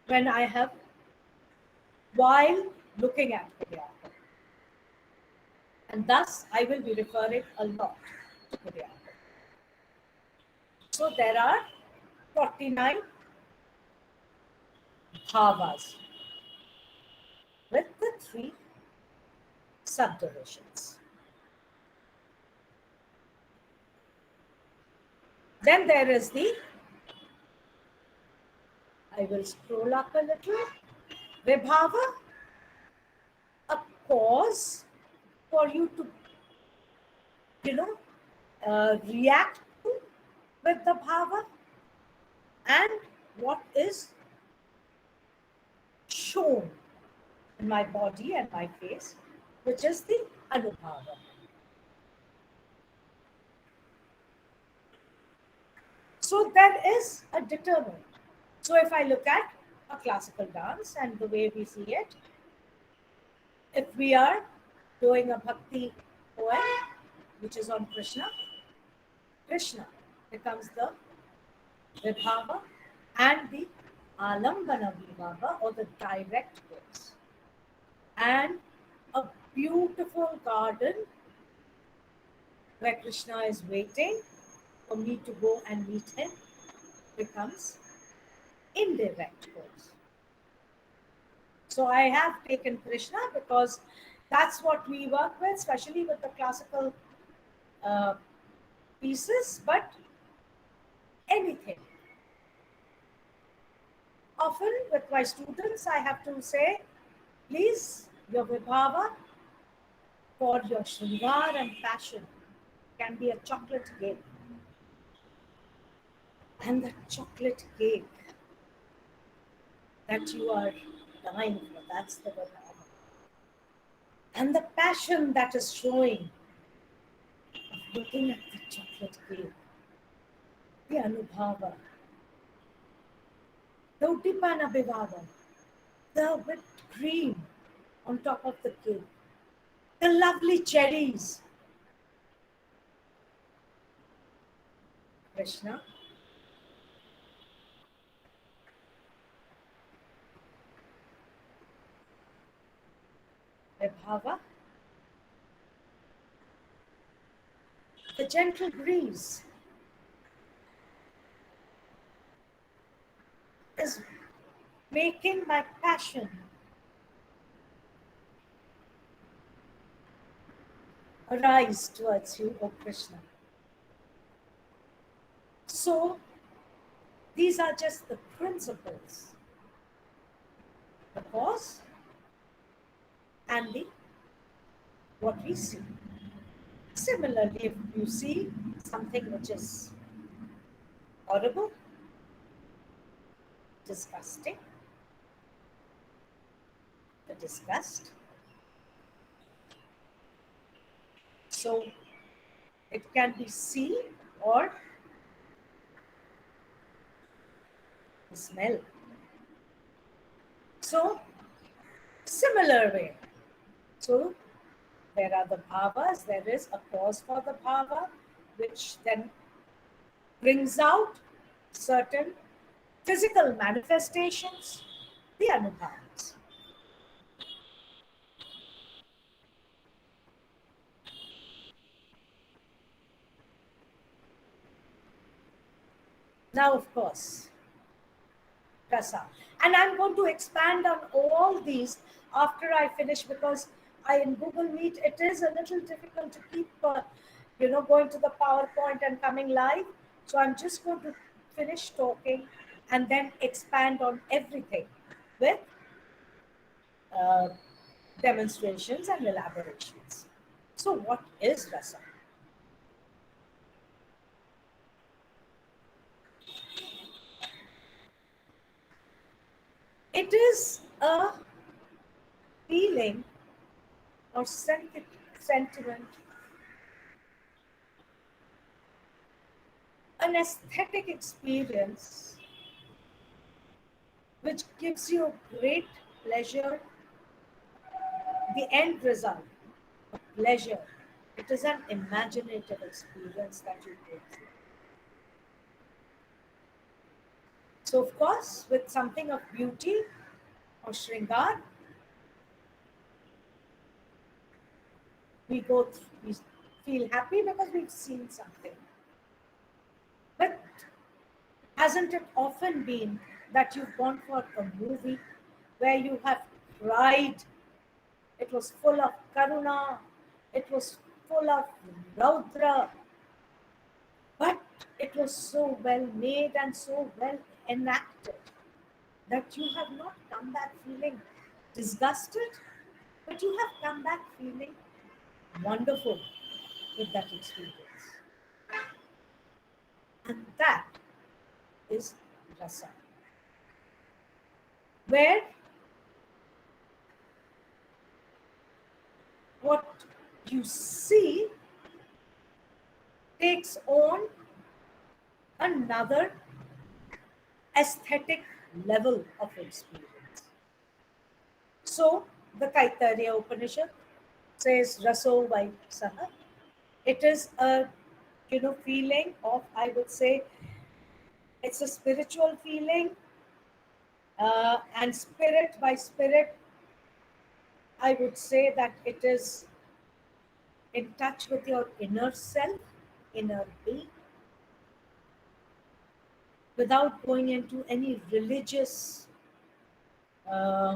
when I have, while looking at choreography. And thus, I will be referring a lot to choreography. So there are 49 bhavas with the 3 subdivisions. Then there is the, I will scroll up a little, vibhava, a pause for you to, react to with the bhava, and what is shown in my body and my face, which is the anubhava. So there is a determinant. So if I look at a classical dance and the way we see it, if we are doing a bhakti poem, which is on Krishna, Krishna becomes the vibhava and the alambana vibhava, or the direct gaze. And a beautiful garden where Krishna is waiting for me to go and meet him becomes indirect gaze. So I have taken Krishna because that's what we work with, especially with the classical pieces, but anything. Often with my students, I have to say, please, your vibhava for your shringar and passion can be a chocolate cake. And the chocolate cake that you are dying for, that's the vibhava. And the passion that is showing of looking at the chocolate cake, the anubhava, the uddipana vibhava, the whipped cream on top of the cake, the lovely cherries. Krishna, vibhava, the gentle breeze is making my passion arise towards you, O Krishna. So, these are just the principles, the cause and the what we see. Similarly, if you see something which is horrible, disgusting, the disgust. So it can be seen or the smell. So similar way. So there are the bhavas, there is a cause for the bhava, which then brings out certain physical manifestations, the anubhavas. Now, of course, rasa. And I'm going to expand on all these after I finish, because in Google Meet, it is a little difficult to keep, going to the PowerPoint and coming live. So I'm just going to finish talking and then expand on everything with uh, demonstrations and elaborations. So what is rasa? It is a feeling or sentiment, an aesthetic experience which gives you great pleasure, the end result of pleasure. It is an imaginative experience that you go through. So, of course, with something of beauty or shringar, we feel happy because we've seen something. But hasn't it often been that you've gone for a movie where you have cried? It was full of karuna, it was full of raudra, but it was so well made and so well enacted that you have not come back feeling disgusted, but you have come back feeling wonderful with that experience. And that is rasa, where what you see takes on another aesthetic level of experience. So, the Taittiriya Upanishad says Raso vai Saha. It is a feeling of, I would say, it's a spiritual feeling, and spirit by spirit, I would say that it is in touch with your inner self, inner being, without going into any religious uh,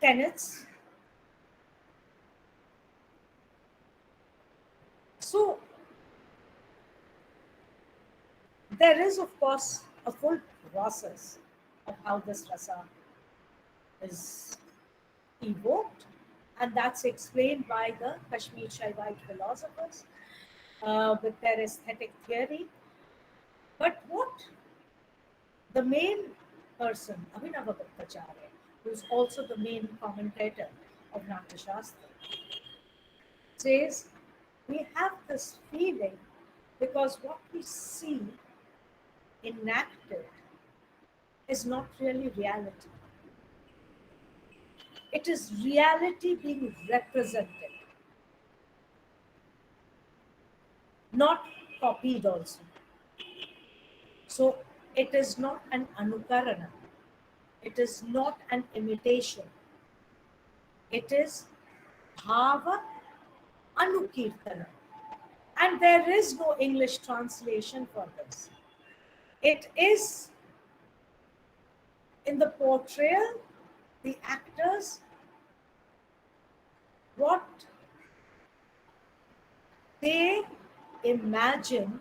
tenets. So there is, of course, a full process of how this rasa is evoked, and that's explained by the Kashmir Shaivite philosophers with their aesthetic theory. But what the main person, Abhinava Bhattacharya, who's also the main commentator of Natya Shastra, says we have this feeling because what we see enacted is not really reality. It is reality being represented, not copied also. So it is not an anukarana, it is not an imitation, it is bhava anukirtana. And there is no English translation for this. It is in the portrayal, the actors, what they imagine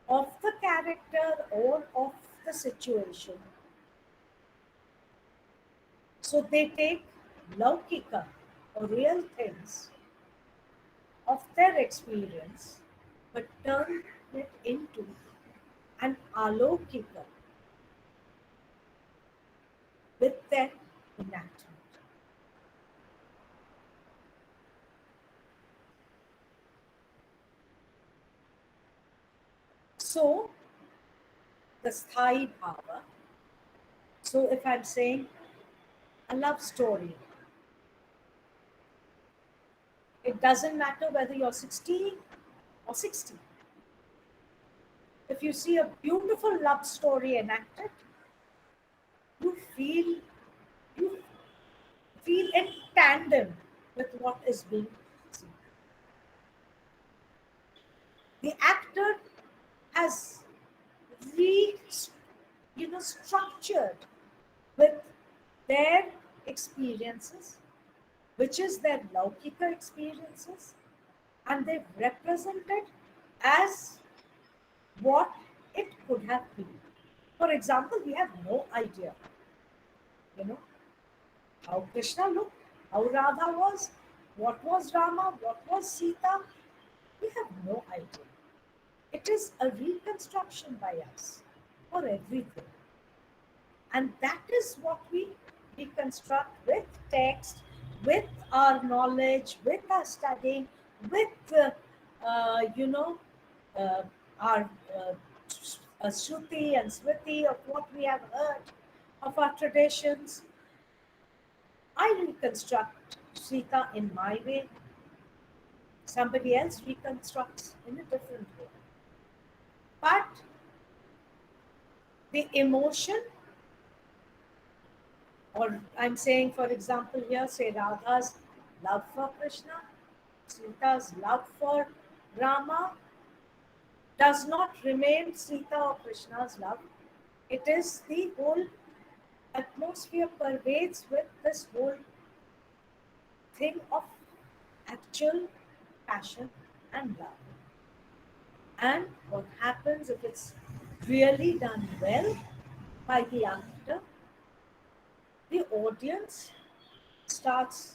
of the character or of the situation. So they take laukika or real things of their experience but turn it into an alokika with their enactment. So the sthai bhava. So if I'm saying a love story, it doesn't matter whether you're 16 or 60. If you see a beautiful love story enacted, you feel you feel in tandem with what is being seen. The actor has re structured with their experiences, which is their laukika experiences, and they've represented as what it could have been. For example, we have no idea, you know, how Krishna looked, how Radha was, what was Rama, what was Sita. We have no idea. It is a reconstruction by us for everything. And that is what we reconstruct with text, with our knowledge, with our studying, with, you know, uh, our Shruti and Smriti of what we have heard of our traditions. I reconstruct Sita in my way. Somebody else reconstructs in a different way. But the emotion, or I'm saying, for example, here, say Radha's love for Krishna, Sita's love for Rama, does not remain Sita or Krishna's love. It is the whole atmosphere pervades with this whole thing of actual passion and love. And what happens if it's really done well by the actor, the audience starts,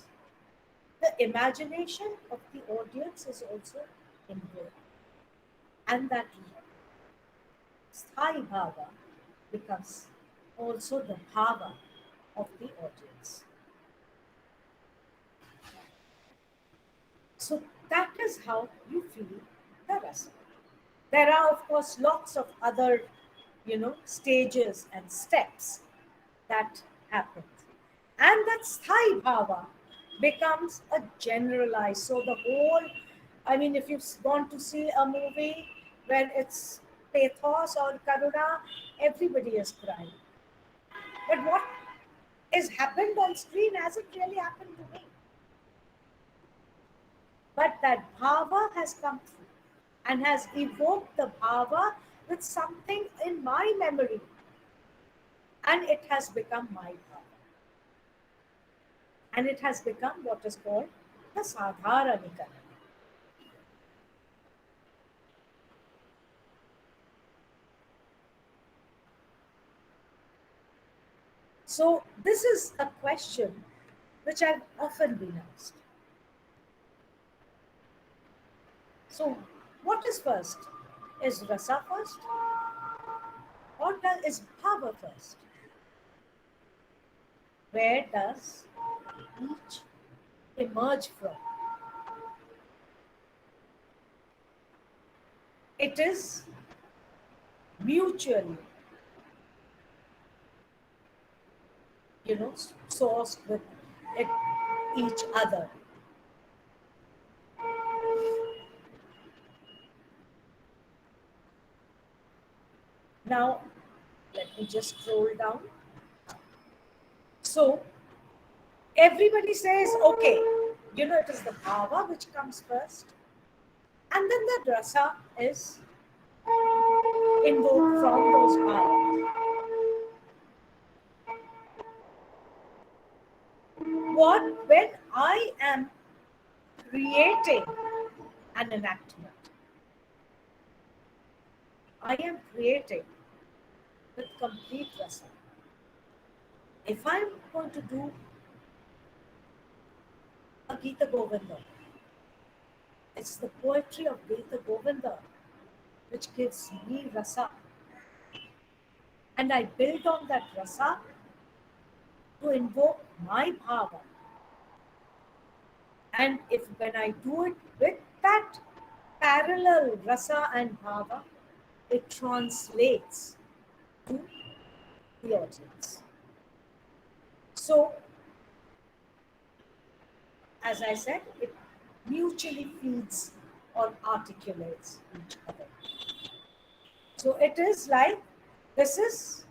the imagination of the audience is also involved. And that sthai bhava becomes also the bhava of the audience. So that is how you feel the rasa. There are, of course, lots of other, stages and steps that happen. And that sthai bhava becomes a generalized. So the whole, I mean, if you've gone to see a movie where it's pathos or karuna, everybody is crying. But what is happened on screen hasn't really happened to me. But that bhava has come through and has evoked the bhava with something in my memory. And it has become my bhava. And it has become what is called the sadharanika. So this is a question which I've often been asked. So what is first? Is rasa first or is bhava first? Where does each emerge from? It is mutually, sourced with it, each other. Now, let me just scroll down. So, everybody says, okay, it is the bhava which comes first, and then the rasa is invoked from those bhavas. When I am creating an enactment, I am creating with complete rasa. If I'm going to do a Gita Govinda, it's the poetry of Gita Govinda which gives me rasa. And I build on that rasa to invoke my bhava. And if when I do it with that parallel rasa and bhava, it translates to the audience. So, as I said, it mutually feeds or articulates each other. So it is like, this is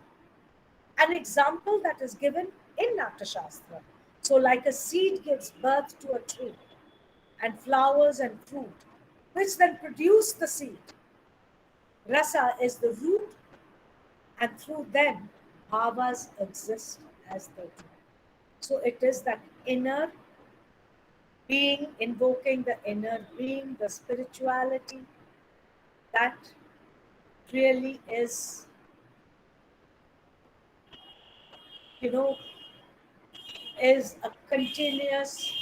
an example that is given in Natya Shastra. So like a seed gives birth to a tree and flowers and fruit, which then produce the seed. Rasa is the root, and through them, bhavas exist as they do. So it is that inner being, invoking the inner being, the spirituality, that really is, you know, is a continuous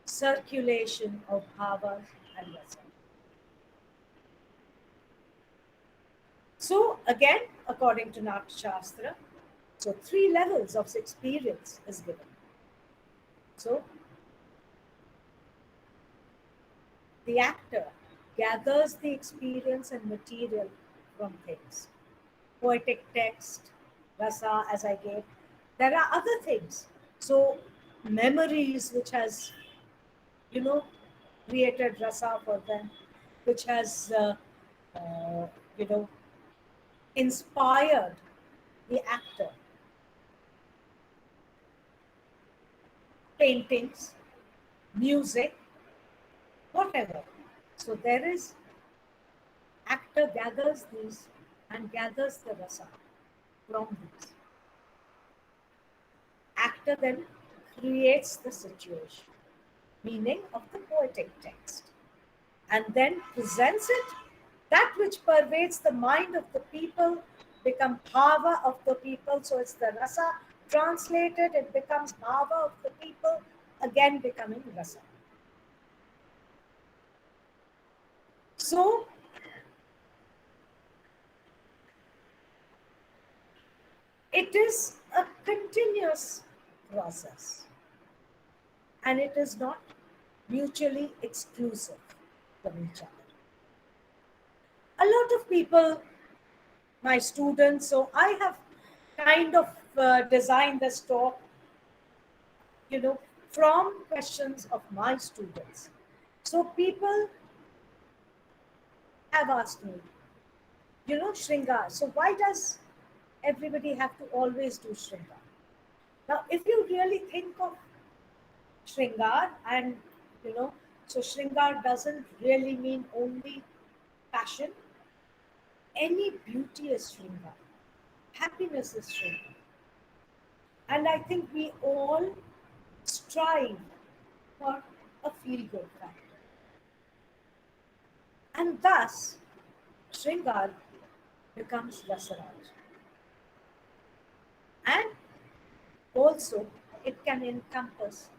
circulation of bhavas and rasa. So again, according to Natya Shastra, so 3 levels of experience is given. So the actor gathers the experience and material from things. Poetic text, rasa, as I gave. There are other things. So memories which has, you know, created rasa for them, which has, uh, you know, inspired the actor. Paintings, music, whatever. So there is, actor gathers these and gathers the rasa from these. Actor then creates the situation, meaning of the poetic text, and then presents it. That which pervades the mind of the people become bhava of the people. So it's the rasa translated, it becomes bhava of the people, again becoming rasa. So it is a continuous process, and it is not mutually exclusive from each other. A lot of people, my students, so I have kind of designed this talk, you know, from questions of my students. So people have asked me, Shringar. So why does everybody have to always do Shringar? Now, if you really think of Shringar, and you know, so Shringar doesn't really mean only passion. Any beauty is Shringar. Happiness is Shringar. And I think we all strive for a feel good factor. And thus, Shringar becomes Rasaraj. And also, it can encompass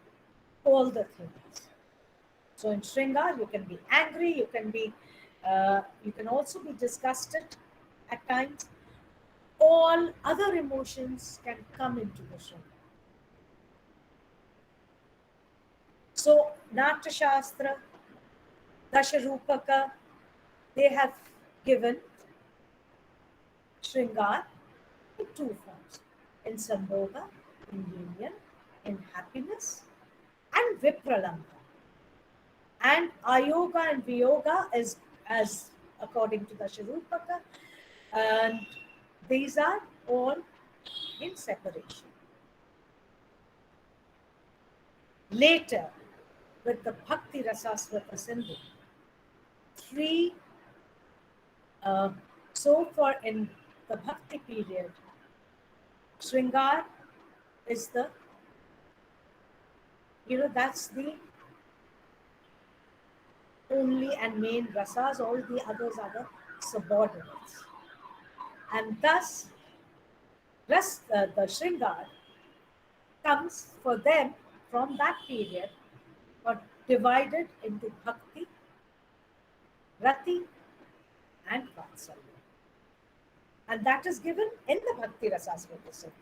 all the things. So in Shringar, you can be angry, you can also be disgusted at times. All other emotions can come into the Shringar. So Natya Shastra, Dasharupaka, they have given Shringar in two forms: in Sambhoga, in union, in happiness, and Vipralamba. And Ayoga and Viyoga is as according to the Dasharupaka, and these are all in separation. Later, with the Bhakti Rasaswata Sindhu, three, uh, so for in the Bhakti period, Shringar is the, that's the only and main rasas, all the others are the subordinates. And thus, the Shringar comes for them from that period, but divided into Bhakti, Rati, and Vatsalya. And that is given in the Bhakti Rasaswata Sindhu.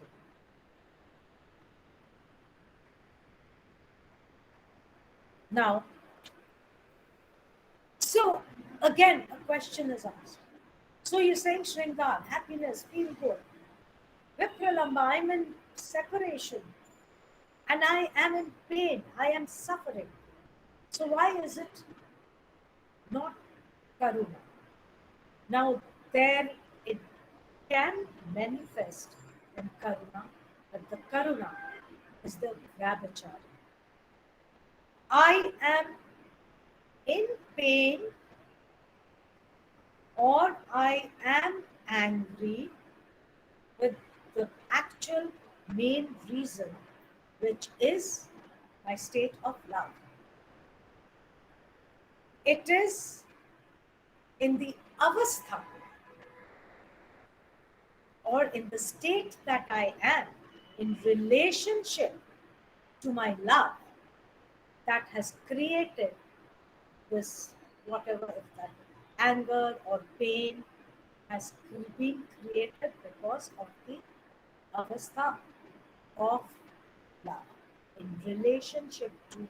Now, so again, a question is asked. So you're saying Shringar, happiness, feel good. Vipralamba, I'm in separation and I am in pain, I am suffering. So why is it not Karuna? Now, there it can manifest in Karuna, but the Karuna is the Vyabhachari. I am in pain or I am angry with the actual main reason, which is my state of love. It is in the avastha or in the state that I am in relationship to my love that has created this, whatever, if that anger or pain has been created because of the avastha of love in relationship to.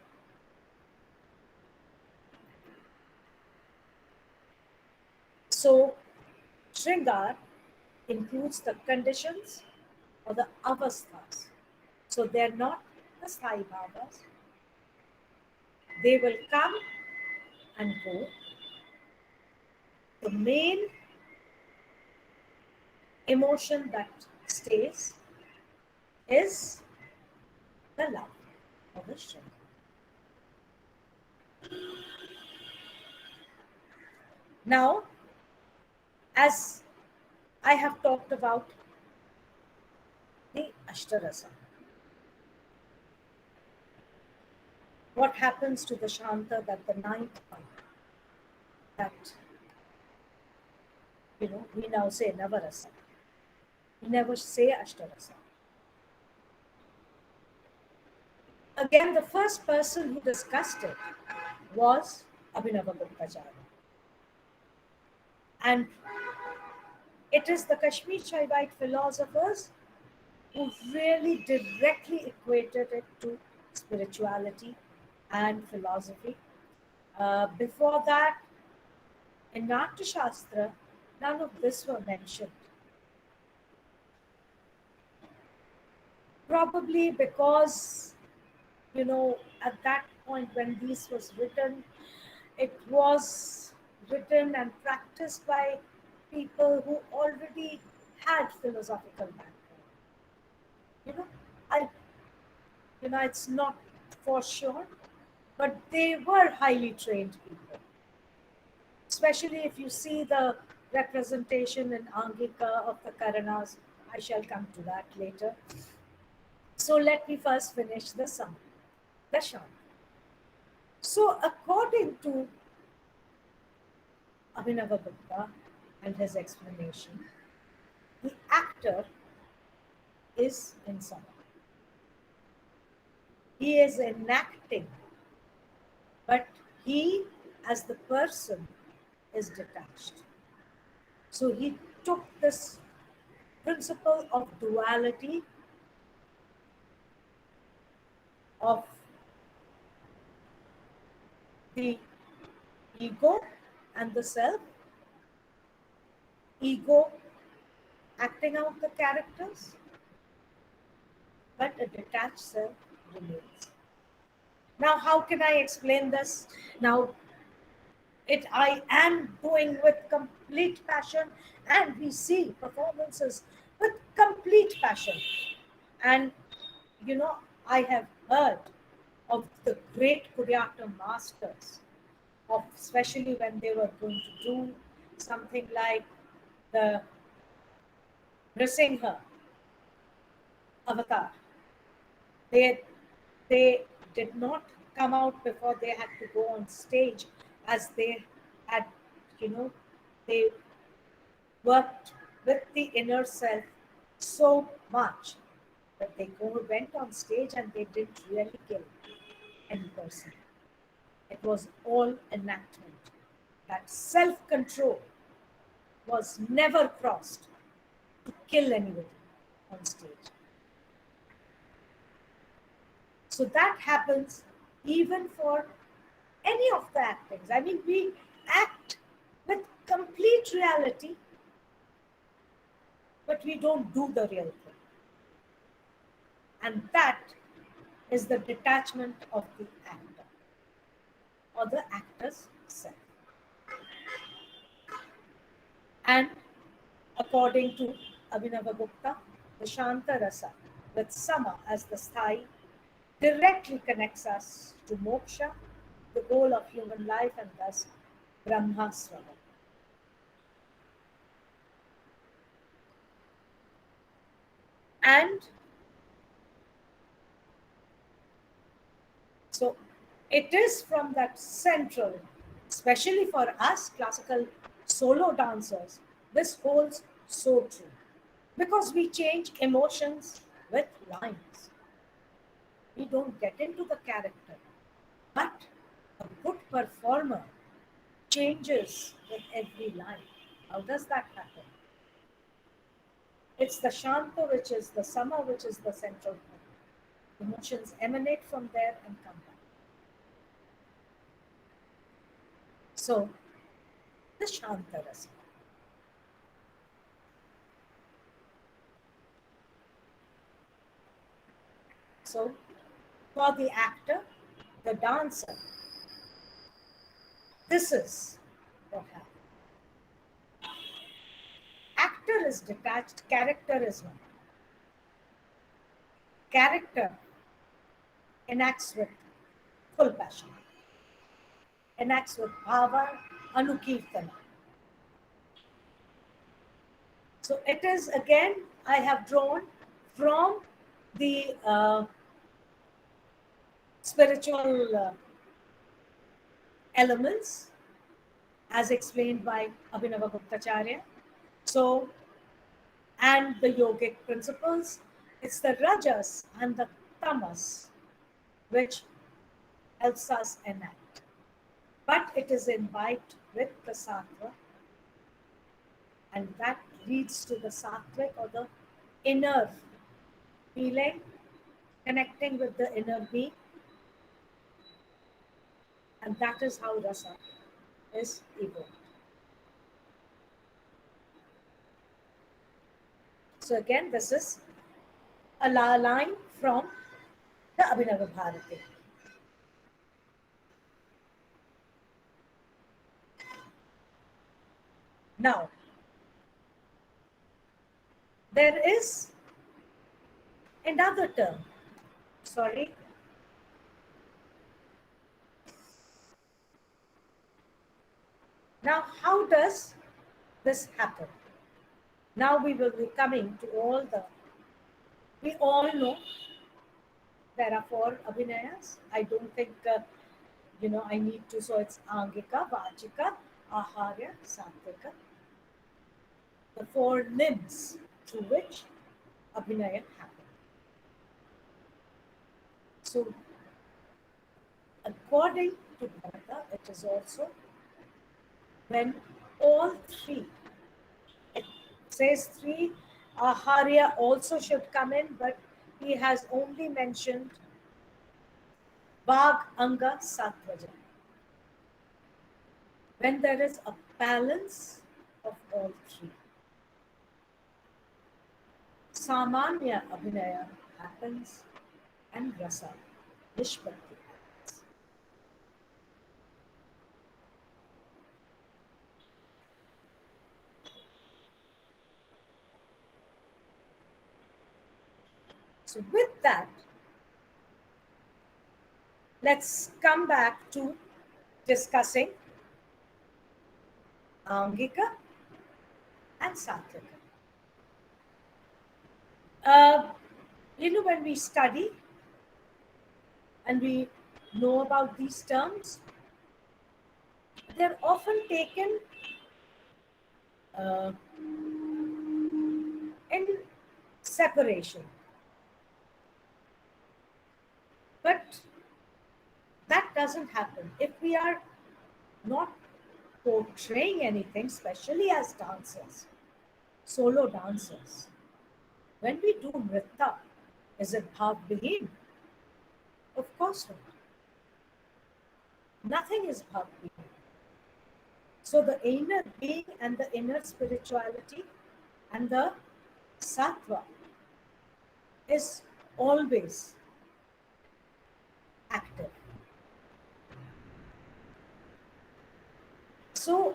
So, Shringar includes the conditions or the avasthas. So, they're not the Sai Bhabas. They will come and go, the main emotion that stays is the love or the strength. Now, as I have talked about the Ashtarasa, what happens to the Shanta, that the ninth one, that we now say Navarasa. We never say Ashtarasa. Again, the first person who discussed it was Abhinavaguptacharya. And it is the Kashmir Shaivite philosophers who really directly equated it to spirituality and philosophy. Before that, in Natya Shastra, none of this were mentioned. Probably because, at that point when this was written, it was written and practiced by people who already had philosophical background. You know, I, it's not for sure, but they were highly trained people. Especially if you see the representation in Angika of the Karanas. I shall come to that later. So let me first finish the sum, the Shant. So according to Abhinavagupta and his explanation, the actor is in sum. He is enacting, but he, as the person, is detached. So he took this principle of duality, of the ego and the self, ego acting out the characters, but a detached self remains. Now, how can I explain this? Now, I am doing with complete passion, and we see performances with complete passion. And I have heard of the great choreographer masters, of especially when they were going to do something like the Nrsimha avatar. They they did not come out before they had to go on stage, as they had, they worked with the inner self so much that they went on stage and they didn't really kill any person. It was all enactment. That self-control was never crossed to kill anybody on stage. So that happens even for any of the actings. I mean, we act with complete reality, but we don't do the real thing. And that is the detachment of the actor or the actor's self. And according to Abhinavagupta, the Shanta Rasa, with Sama as the sthai, directly connects us to moksha, the goal of human life, and thus Brahma Swara. And so it is from that central, especially for us classical solo dancers, this holds so true. Because we change emotions with lines. We don't get into the character. But a good performer changes with every line. How does that happen? It's the Shanta, which is the Sama, which is the central point. Emotions emanate from there and come back. So, the Shanta Rasa. So, for the actor, the dancer, This is what happens. Actor is detached, character is not. Character enacts with full passion, enacts with bhava, anukirtana. So it is again, I have drawn from the spiritual elements as explained by Abhinava Guptacharya. So, and the yogic principles, it's the rajas and the tamas which helps us enact. But it is imbibed with the sattva, and that leads to the sattvic or the inner feeling, connecting with the inner being, and that is how rasa is evoked. So again, this is a line from the Abhinava Bharati. Now, there is another term. Sorry. Now, how does this happen? Now we will be coming to all the, we all know there are 4 abhinayas. I don't think, I need to, so it's Angika, Vachika, Aharya, Satvika. The 4 limbs through which abhinaya happens. So, according to Bharatha, it is also when all 3, it says 3, Aharya also should come in, but he has only mentioned Bhag, Anga, Satvaja. When there is a balance of all 3, Samanya Abhinaya happens and Rasa, Nishpatti happens. So with that, let's come back to discussing Angika and Satvika. When we study and we know about these terms, they're often taken in separation. But that doesn't happen. If we are not portraying anything, especially as dancers, solo dancers, when we do nritta, is it bhav vihin? Of course not. Nothing is bhav vihin. So the inner being and the inner spirituality and the sattva is always active. So,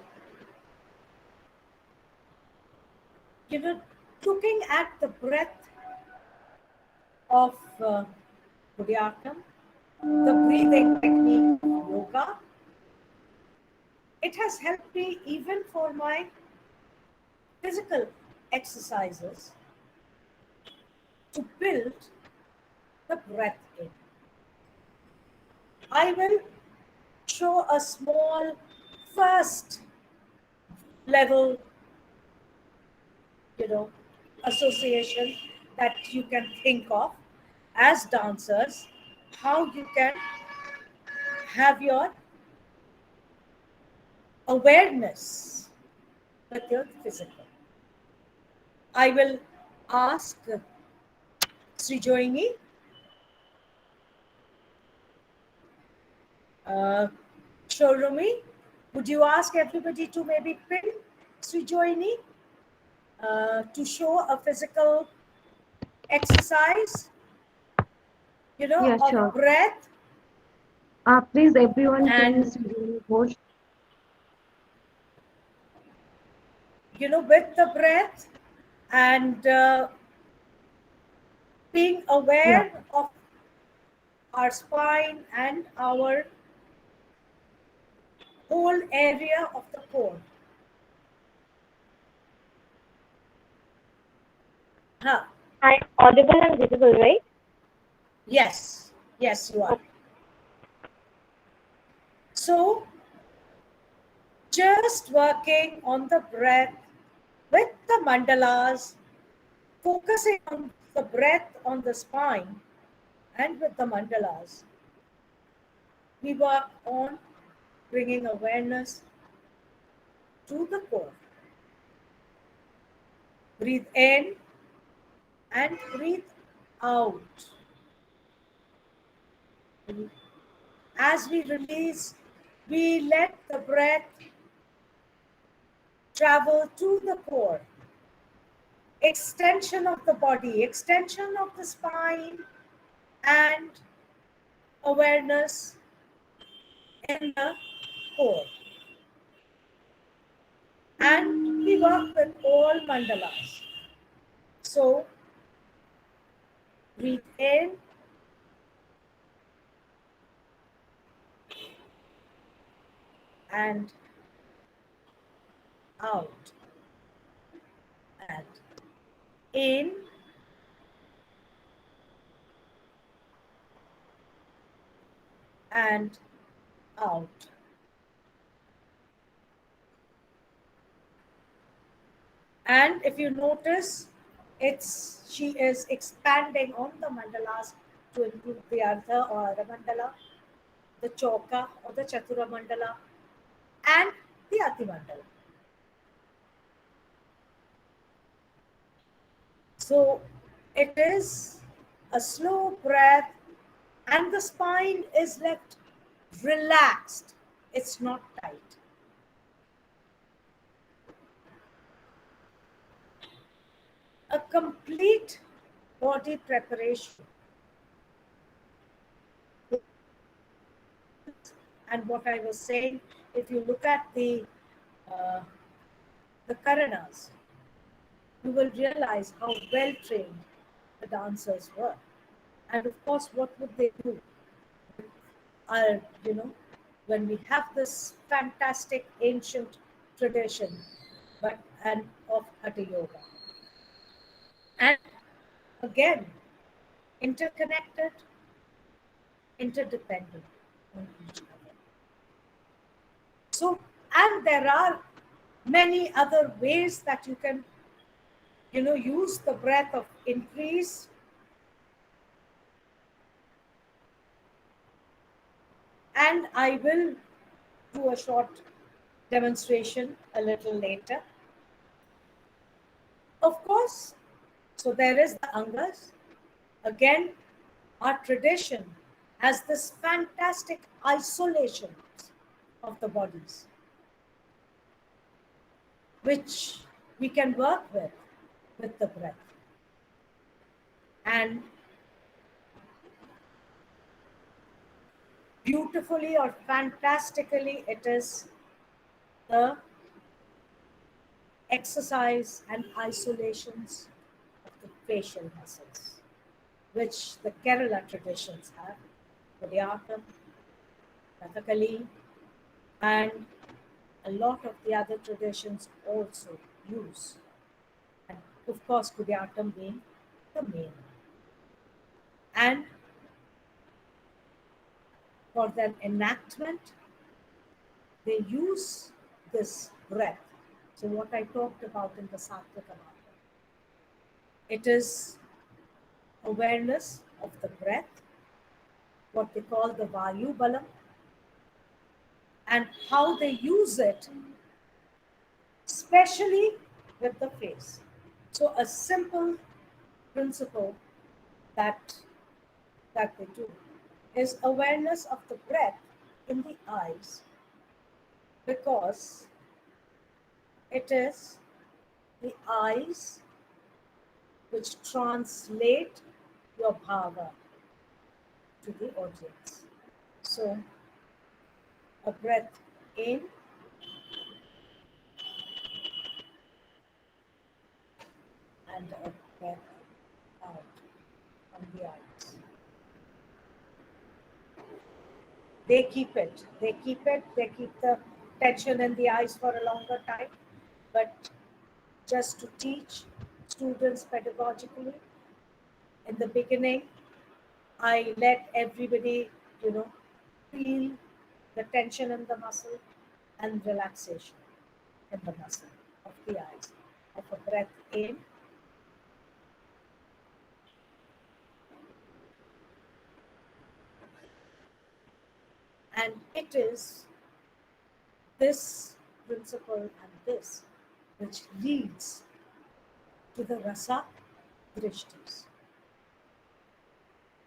looking at the breadth of Mohini Attam, the breathing technique of yoga, it has helped me even for my physical exercises to build the breath in. I will show a small first level, association that you can think of as dancers, how you can have your awareness with your physical. I will ask Srijaini, Shorumi, would you ask everybody to maybe pin Srijaini to show a physical exercise, Yeah, of sure. breath Please, everyone, pin and Srijaini Ghosh. with the breath and being Yeah. aware of our spine and our whole area of the core. Huh. I'm audible and visible, right? Yes, yes, you are. Okay. So, just working on the breath with the mandalas, focusing on the breath on the spine and with the mandalas, we work on bringing awareness to the core. Breathe in and breathe out. As we release, we let the breath travel to the core. Extension of the body, extension of the spine, and awareness in the core. And we work with all mandalas. So breathe in and out, and in and out. And if you notice, she is expanding on the mandalas to include the Ardha or the mandala, the Choka or the Chatura mandala, and the Ati mandala. So it is a slow breath, and the spine is left relaxed. It's not tight. A complete body preparation. And what I was saying, if you look at uh, the Karanas, you will realize how well trained the dancers were. And of course, what would they do? Are when we have this fantastic ancient tradition, but and of Hatha Yoga, and again interconnected, interdependent on each other. So, and there are many other ways that you can use the breath of increase, and I will do a short demonstration a little later. Of course, so there is the Angas. Again, our tradition has this fantastic isolation of the bodies, which we can work with the breath. And beautifully or fantastically, it is the exercise and isolations of the facial muscles, which the Kerala traditions have, Kudiyatam, Kathakali, and a lot of the other traditions also use. And of course, Kudiyatam being the main. And for their enactment, they use this breath. So, what I talked about in the Satvika, it is awareness of the breath, what they call the Vayu Balam, and how they use it, especially with the face. So, a simple principle that they do is awareness of the breath in the eyes, because it is the eyes which translate your bhava to the audience. So, a breath in and a breath out from the eyes. They keep it. They keep it. They keep the tension in the eyes for a longer time. But just to teach students pedagogically, in the beginning, I let everybody, feel the tension in the muscle and relaxation in the muscle of the eyes. Of a breath in and it is this principle and this which leads to the rasa drishtis.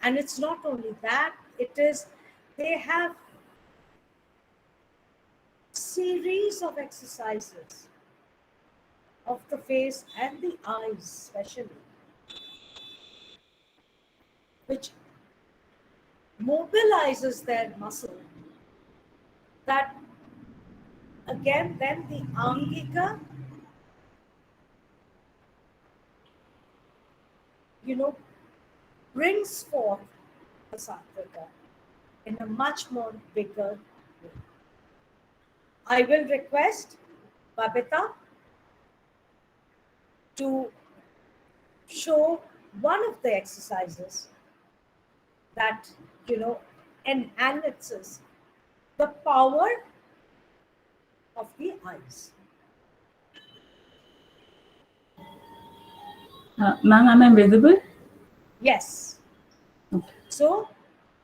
And it's not only that, it is they have series of exercises of the face and the eyes especially, which mobilizes their muscle, that again then the angika, brings forth the satvika in a much more bigger way. I will request Babita to show one of the exercises that enhances the power of the eyes. Ma'am, am I visible? Yes. Okay. So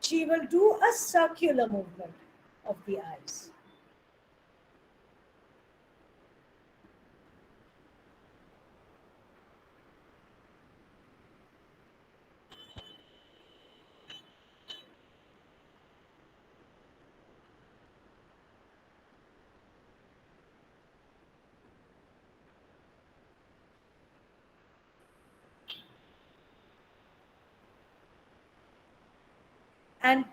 she will do a circular movement of the eyes. And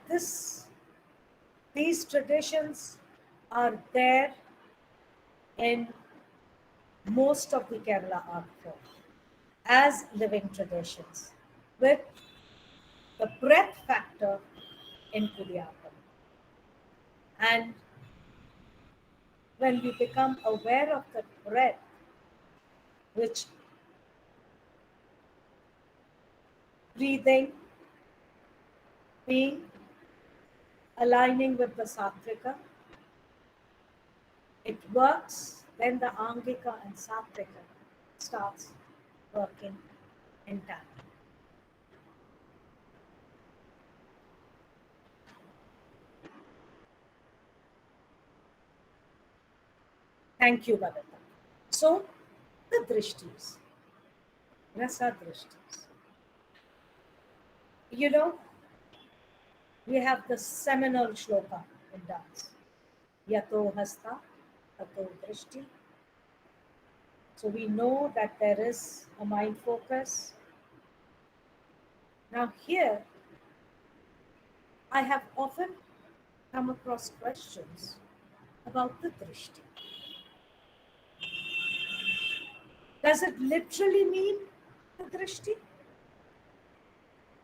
these traditions are there in most of the Kerala art form as living traditions with the breath factor into the atom. And when we become aware of the breath, which breathing, being aligning with the satvika, it works, then the angika and satvika starts working in tandem. Thank you, Bharatha. So, the drishtis, rasa drishtis. We have the seminal shloka in dance. Yato hasta, tato drishti. So we know that there is a mind focus. Now here, I have often come across questions about the drishti. Does it literally mean the drishti?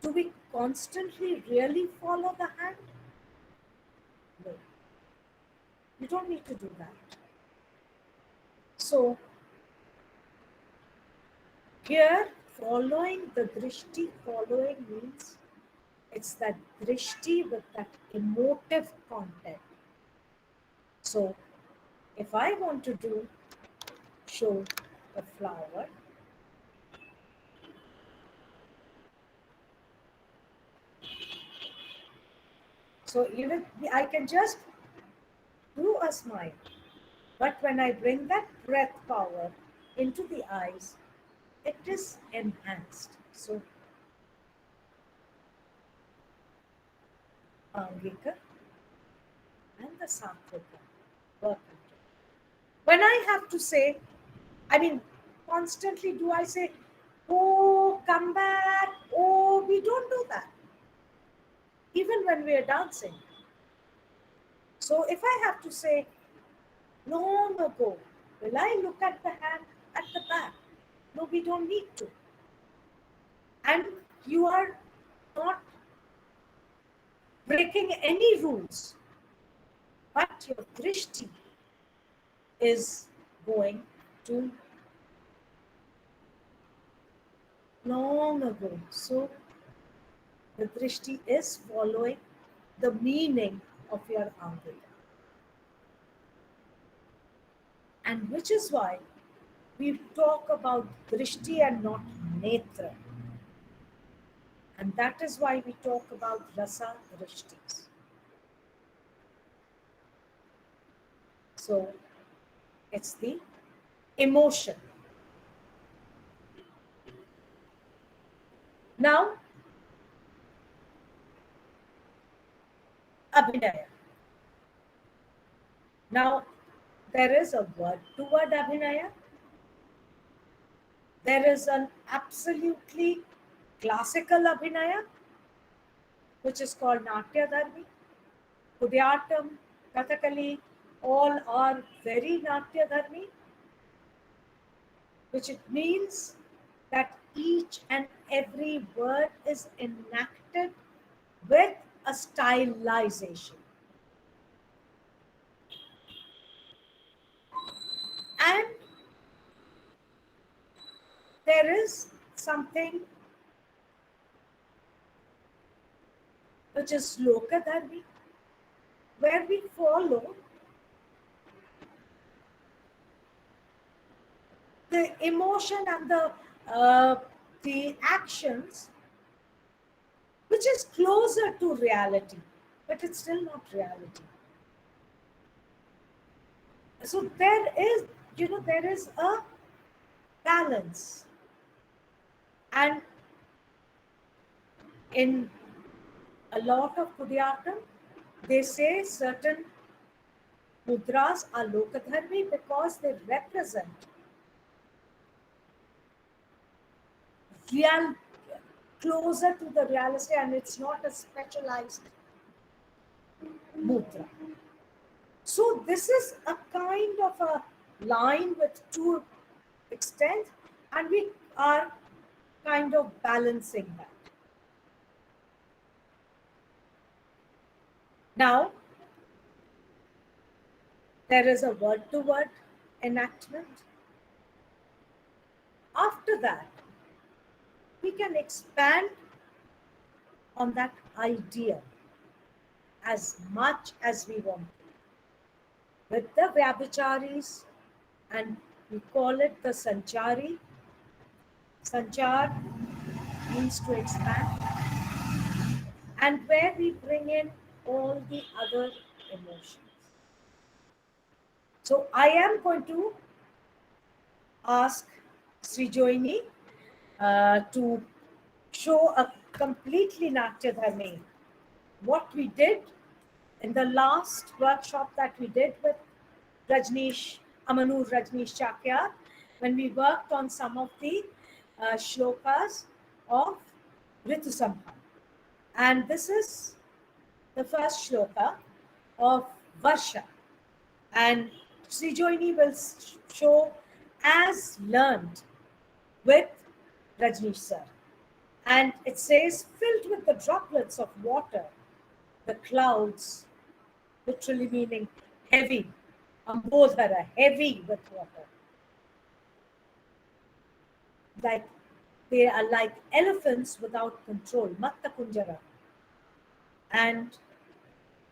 Do we constantly really follow the hand? No. You don't need to do that. So here, following the drishti, following means it's that drishti with that emotive content. So if I want to show the flower, so even I can just do a smile, but when I bring that breath power into the eyes, it is enhanced. So Angika and the Satvika work together. When I have to say, constantly do I say, oh, come back, oh, we don't do that. Even when we are dancing. So if I have to say, long ago, will I look at the hand at the back? No, we don't need to. And you are not breaking any rules, but your drishti is going to long ago. So the drishti is following the meaning of your Angika. And which is why we talk about drishti and not netra. And that is why we talk about rasa drishtis. So it's the emotion. Now, abhinaya. Now, there is a word-to-word abhinaya. There is an absolutely classical abhinaya, which is called Natya Dharmi. Kudyatam, Kathakali, all are very Natya Dharmi, which it means that each and every word is enacted with a stylization. And there is something which is Loka Dharmi, where we follow the emotion and the actions, which is closer to reality, but it's still not reality. So there is, there is a balance. And in a lot of Kudyatam, they say certain mudras are Lokadharmi because they represent real, closer to the reality, and it's not a specialized mudra. So this is a kind of a line with two extents, and we are kind of balancing that. Now, there is a word-to-word enactment. After that, we can expand on that idea as much as we want. With the Vyabhicharis, and we call it the Sanchari. Sanchar means to expand, and where we bring in all the other emotions. So I am going to ask Srijaini to show a completely Natya Dharmi. What we did in the last workshop that we did with Rajneesh Chakya, when we worked on some of the shlokas of Ritu Samha. And this is the first shloka of Varsha. And Srijaini will show as learned with Rajneesh sir. And it says, filled with the droplets of water, the clouds, literally meaning heavy, Ambodhara, heavy with water. Like they are like elephants without control, Matta Kunjara. And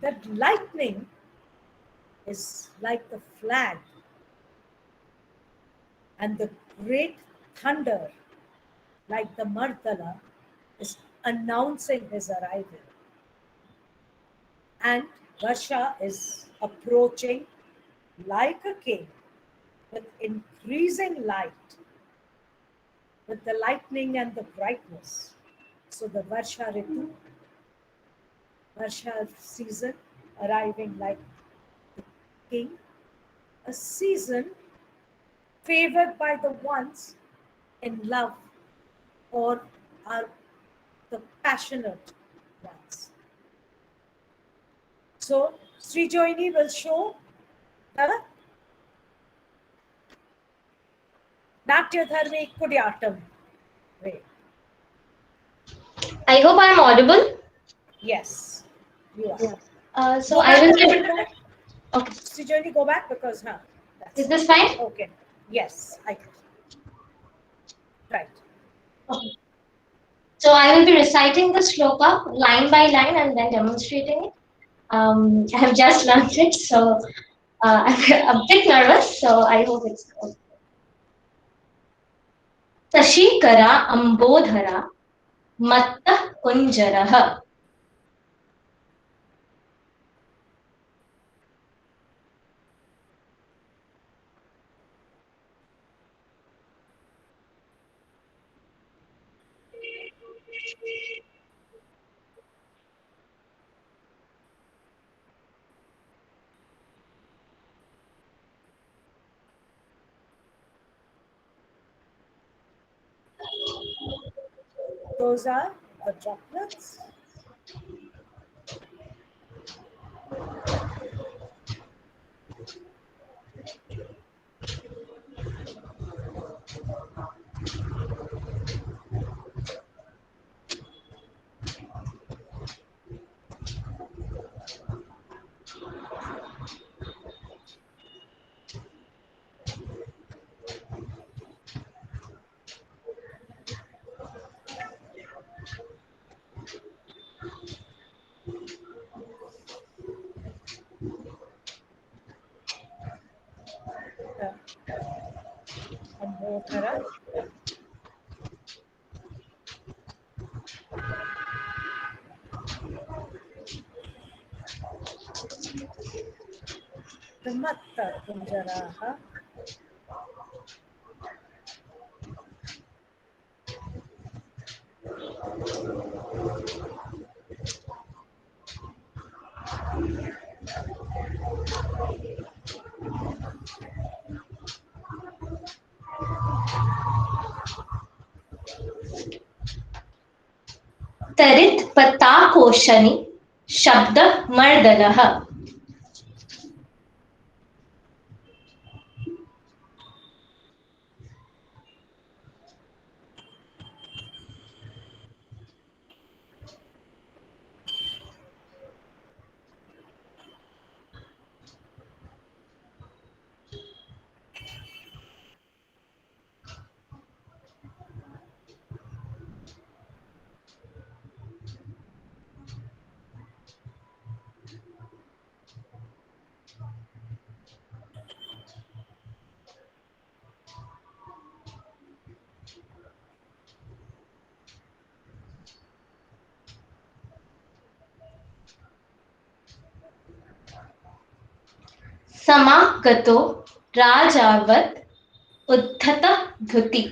the lightning is like the flag, and the great thunder, like the Mardala, is announcing his arrival. And Varsha is approaching like a king with increasing light, with the lightning and the brightness. So the Varsha Ritu, Varsha season arriving like the king, a season favored by the ones in love or are the passionate ones. So Srijaini will show the Natya Kudyatam way. I hope I am audible. Yes, you are. So Go I back will a little be. bit. Okay. Srijaini, go back because Is that's this fine? okay. Yes, I can. Right. Okay. So I will be reciting the shloka line by line and then demonstrating it. I have just learned it, so I'm a bit nervous. So I hope it's good. Tashikara Ambodhara Matta Kunjaraha. Those are the droplets. The Ambodhara. The Matta Kunjaraha. Tarit पताकोशनि शब्द मर्दनः. समागतो राजावत् उद्धत धुति.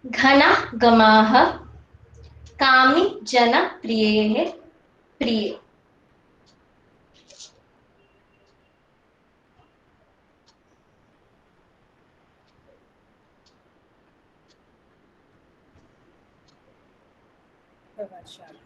घना गमाः कामि जन प्रिये प्रिये. The Vaishali.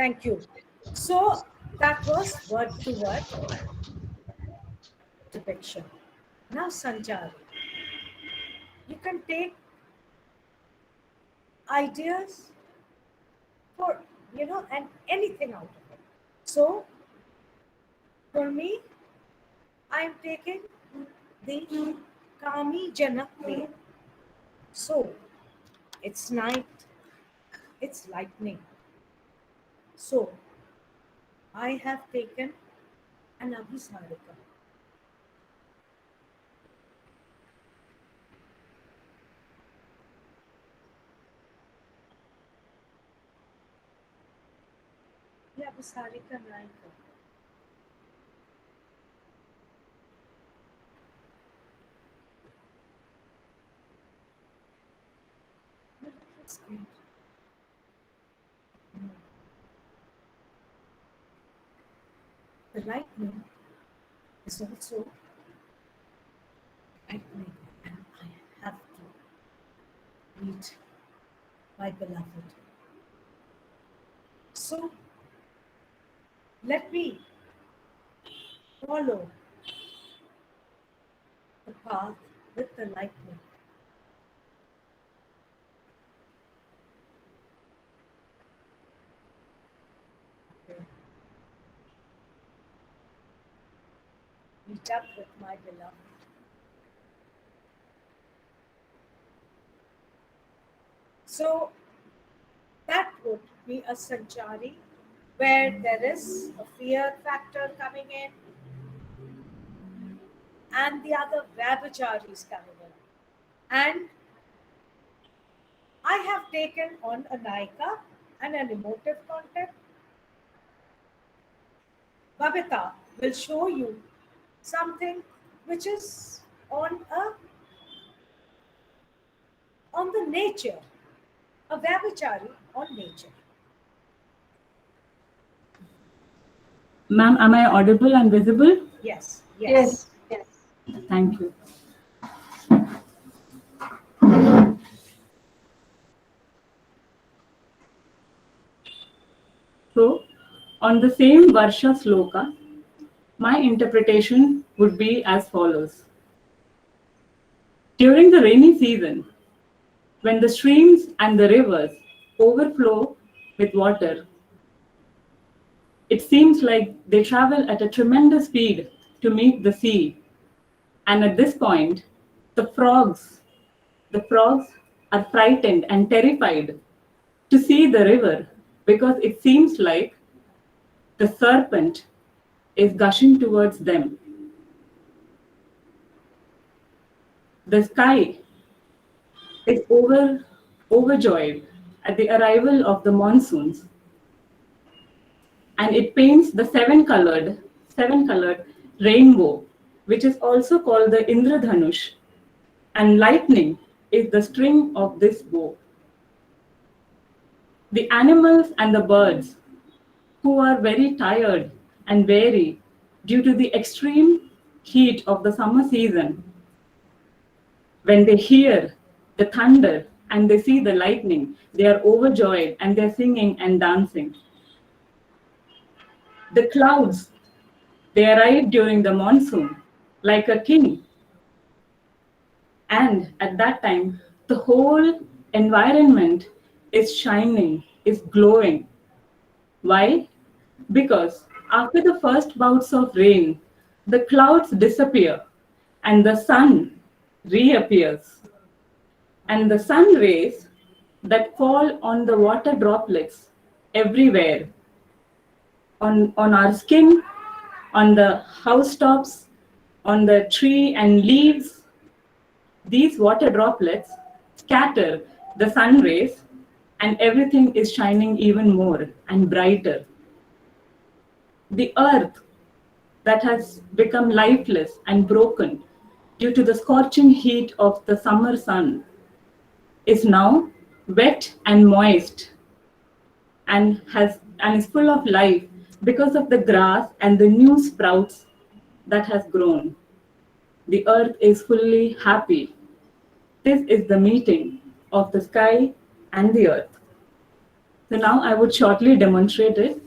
Thank you. So that was word to word depiction. Now, Sanjari, you can take ideas for, and anything out of it. So, for me, I am taking the Kami Janak way. So, it's night, it's lightning. So, I have taken an Abhisarika. The Abhisarika Naika. That's great. The lightning is also lightning, and I have to meet my beloved. So let me follow the path with the lightning. Okay. Meet up with my beloved. So that would be a Sanchari where there is a fear factor coming in and the other Vabhachari is coming in. And I have taken on a Naika and an emotive content. Babita will show you something which is on the nature, a Vabhachari on nature. Ma'am, am I audible and visible? Yes. Yes. Thank you. So, on the same Varsha sloka, my interpretation would be as follows. During the rainy season, when the streams and the rivers overflow with water, it seems like they travel at a tremendous speed to meet the sea. And at this point, the frogs are frightened and terrified to see the river because it seems like the serpent is gushing towards them. The sky is overjoyed at the arrival of the monsoons, and it paints the seven colored rainbow, which is also called the Indradhanush, and lightning is the string of this bow. The animals and the birds, who are very tired and weary due to the extreme heat of the summer season, when they hear the thunder and they see the lightning, they are overjoyed and they're singing and dancing. The clouds, they arrive during the monsoon like a king. And at that time, the whole environment is shining, is glowing. Why? Because after the first bouts of rain, the clouds disappear and the sun reappears. And the sun rays that fall on the water droplets everywhere, on our skin, on the housetops, on the tree and leaves, these water droplets scatter the sun rays and everything is shining even more and brighter. The earth that has become lifeless and broken due to the scorching heat of the summer sun is now wet and moist and is full of life because of the grass and the new sprouts that has grown. The earth is fully happy. This is the meeting of the sky and the earth. So now I would shortly demonstrate it.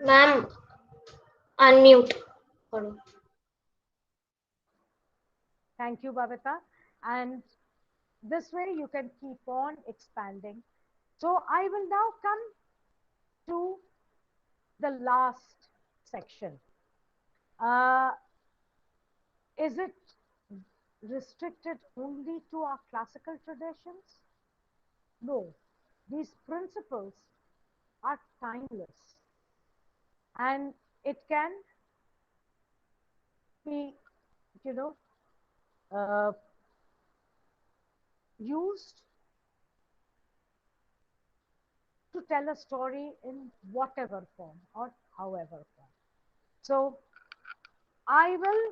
Ma'am, unmute. Thank you, Babita. And this way you can keep on expanding. So I will now come to the last section. Uh, is it restricted only to our classical traditions? No, these principles are timeless and it can be, you know, uh, used to tell a story in whatever form or however form. So I will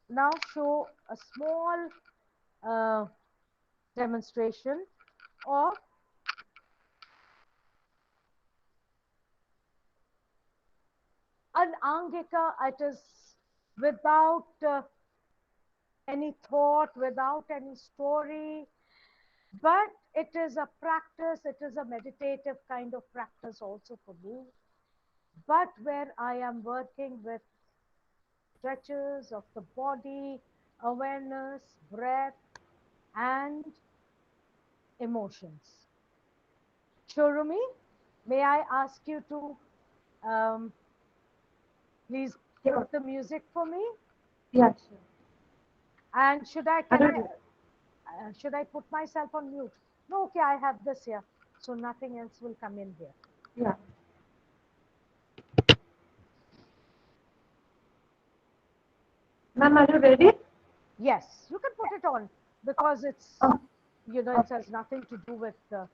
now show a small uh, demonstration of an Angika. It is without any thought, without any story, but it is a practice, it is a meditative kind of practice also for me, but where I am working with stretches of the body, awareness, breath, and emotions. Shurumi, may I ask you to please put the music for me? Yeah, sure. And should I put myself on mute? No, okay, I have this here, so nothing else will come in here. Yeah. Ma'am, are you ready? Yes, you can put it on because it's, Oh, it has nothing to do with the.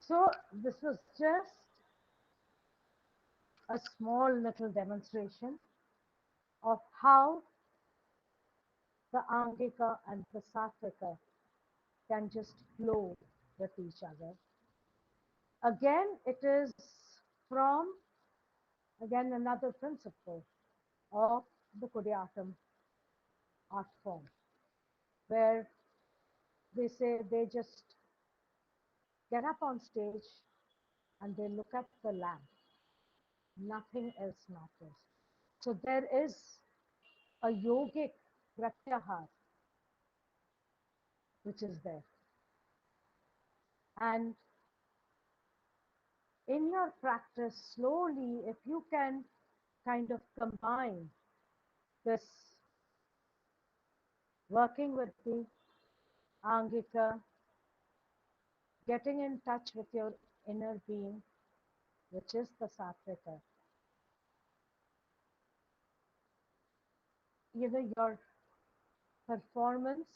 So this was just a small little demonstration of how the Angika and the Satvika can just flow with each other. Again, it is from, again, another principle of the Kodiatam art form, where they say they just get up on stage and they look at the lamp. Nothing else matters. So there is a yogic pratyahar which is there. And in your practice, slowly, if you can kind of combine this working with the Angika, getting in touch with your inner being, which is the Satvika, your performance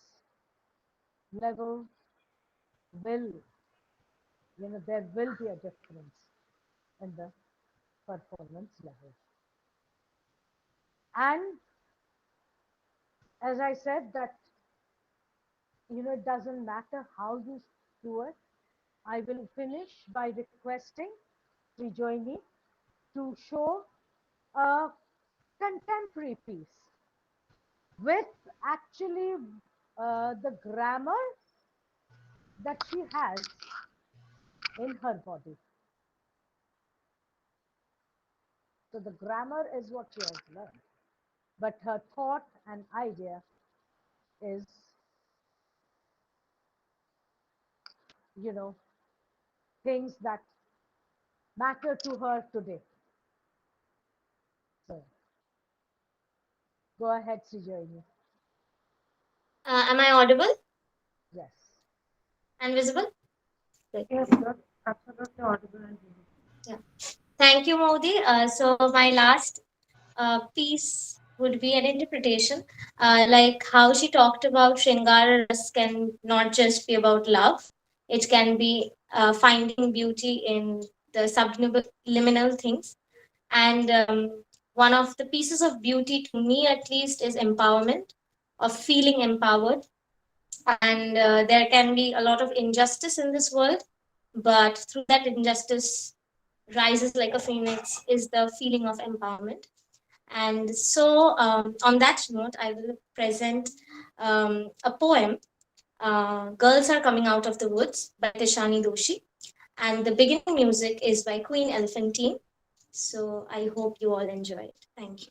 level will, there will be a difference in the performance level. And as I said, that, it doesn't matter how you do it. I will finish by requesting Srijaini to show a contemporary piece with actually the grammar that she has in her body. So the grammar is what she has learned, but her thought and idea is, you know, things that matter to her today. So go ahead, Srijaini. Am I audible Yes. and visible? Good. Yes, you're absolutely audible and visible. Yeah. Thank you, Modi. So my last piece would be an interpretation, like how she talked about Shringara Ras can not just be about love. It can be finding beauty in the subliminal things. And one of the pieces of beauty, to me at least, is empowerment, of feeling empowered. And there can be a lot of injustice in this world, but through that injustice rises like a phoenix is the feeling of empowerment. And so, on that note, I will present a poem, Girls Are Coming Out of the Woods by Tishani Doshi. And the beginning music is by Queen Elephantine. So I hope you all enjoy it. Thank you.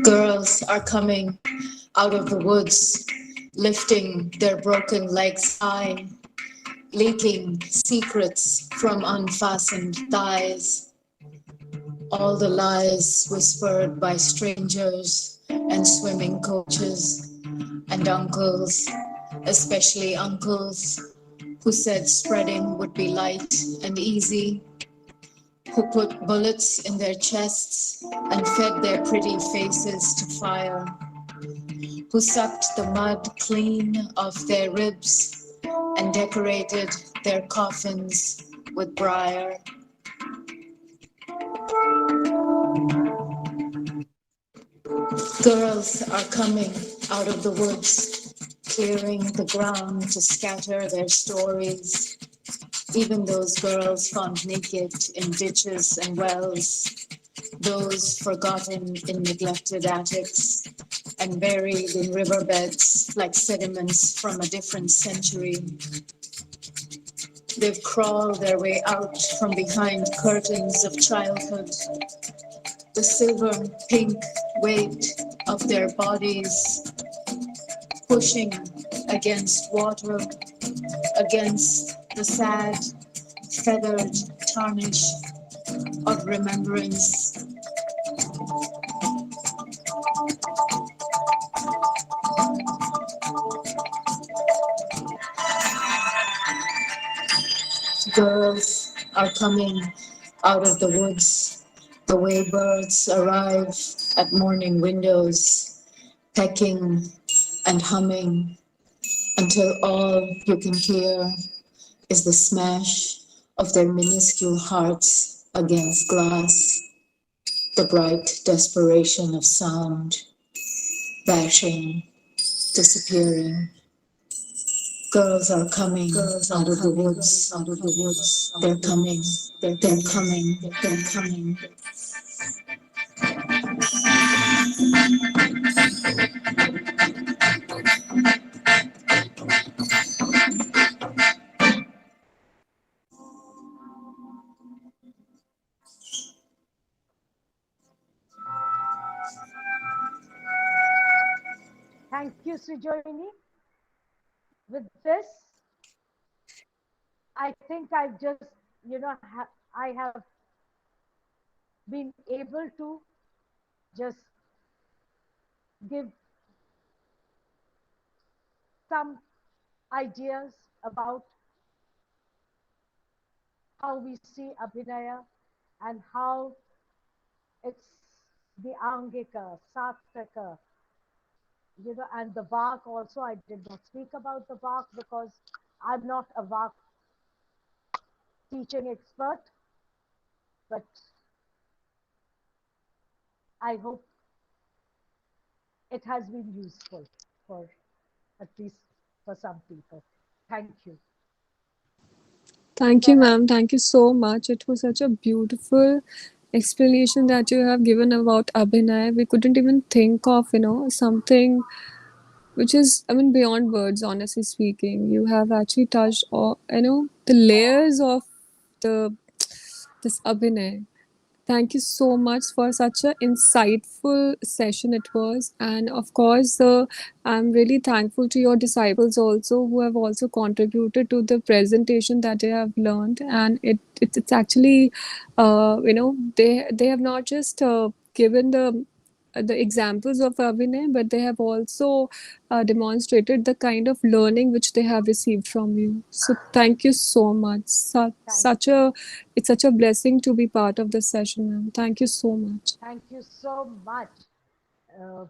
Girls are coming out of the woods, lifting their broken legs high, leaking secrets from unfastened thighs. All the lies whispered by strangers and swimming coaches and uncles, especially uncles, who said spreading would be light and easy, who put bullets in their chests and fed their pretty faces to fire, who sucked the mud clean off their ribs and decorated their coffins with briar. Girls are coming out of the woods, clearing the ground to scatter their stories. Even those girls found naked in ditches and wells, those forgotten in neglected attics and buried in riverbeds like sediments from a different century. They've crawled their way out from behind curtains of childhood, the silver pink weight of their bodies pushing against water, against the sad, feathered tarnish of remembrance. Girls are coming out of the woods, the way birds arrive at morning windows, pecking and humming until all you can hear is the smash of their minuscule hearts against glass, the bright desperation of sound, bashing, disappearing. Girls are coming out of the woods, out of the woods. They're coming, they're coming, they're coming. Thank you, Srijaini. With this, I think I've just, I have been able to just give some ideas about how we see Abhinaya and how it's the Angika, Satvika, and the Vak also. I did not speak about the Vak because I'm not a Vak teaching expert, but I hope it has been useful for at least for some people. Thank you. Thank Go you, ahead. ma'am. Thank you so much. It was such a beautiful explanation that you have given about Abhinay. We couldn't even think of, something which is, I mean, beyond words, honestly speaking. You have actually touched, all, the layers of the this Abhinay. Thank you so much for such an insightful session it was. And of course, I'm really thankful to your disciples also who have also contributed to the presentation that they have learned. And it's actually, they have not just given the examples of Abhinay, but they have also demonstrated the kind of learning which they have received from you. So thank you so much. It's such a blessing to be part of this session, ma'am. Thank you so much. Thank you so much, uh,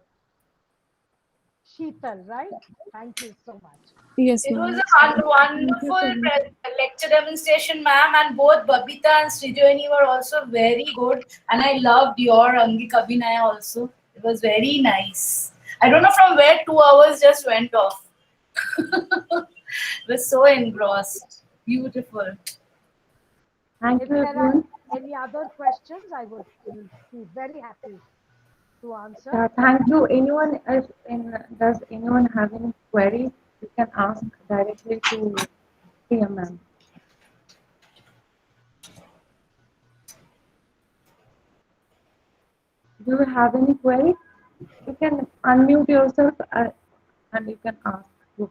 Sheetal, right? Thank you so much. Yes, It was ma'am. a Thank you wonderful so much. lecture demonstration, ma'am, and both Babita and Srijaini were also very good. And I loved your Angika Abhinaya also. It was very nice. I don't know from where 2 hours just went off. Was so engrossed. Beautiful. Thank If you, there are everyone. any other questions, I would be very happy to answer. Thank you. Anyone is in, does anyone have any queries? You can ask directly to Priya ma'am. Do you have any queries? You can unmute yourself and you can ask to her.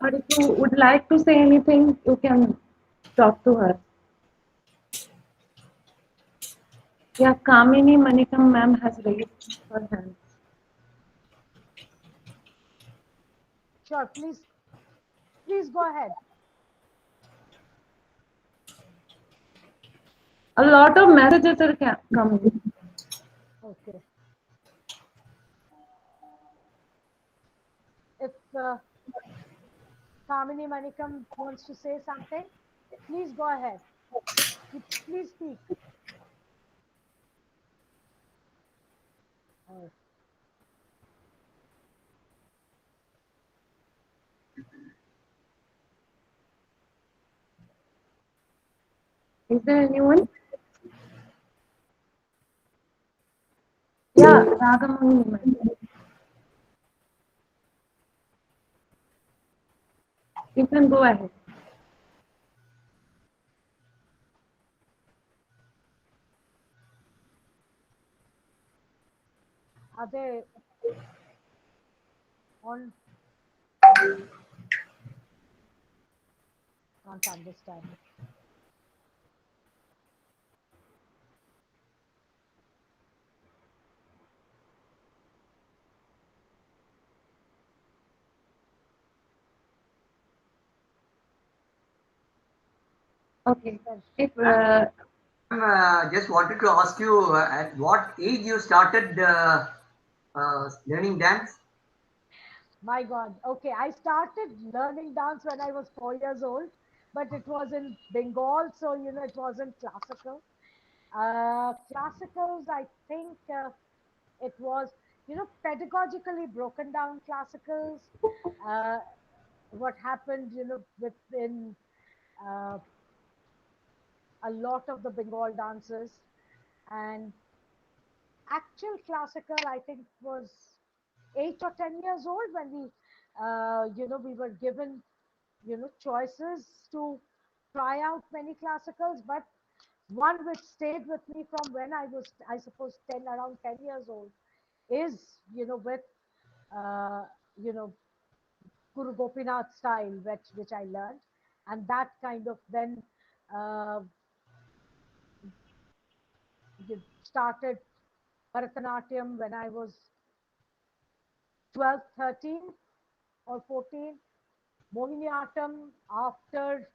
Or if you would like to say anything, you can talk to her. Yeah, Kamini Manikam ma'am has raised her hand. Sure, please go ahead. A lot of messages are coming. Okay. If Kamini Manikam wants to say something, please go ahead. Please speak. Uh, Is there anyone? Yeah, Ragamani ma'am. You can go ahead. are they on? Can't understand. Okay. If Just wanted to ask you at what age you started learning dance? My God. Okay, I started learning dance when I was 4 years old, but it was in Bengal, so it wasn't classical. Classicals, I think it was, pedagogically broken down classicals. Uh, what happened, within uh, a lot of the Bengal dances, and actual classical, I think, was 8 or 10 years old when we were given, choices to try out many classicals, but one which stayed with me from when I was, I suppose, around 10 years old is, with, uh, you know, Guru Gopinath style, which I learned. And that kind of then uh, started Bharatanatyam when I was 12, 13 or 14. Mohini Attam after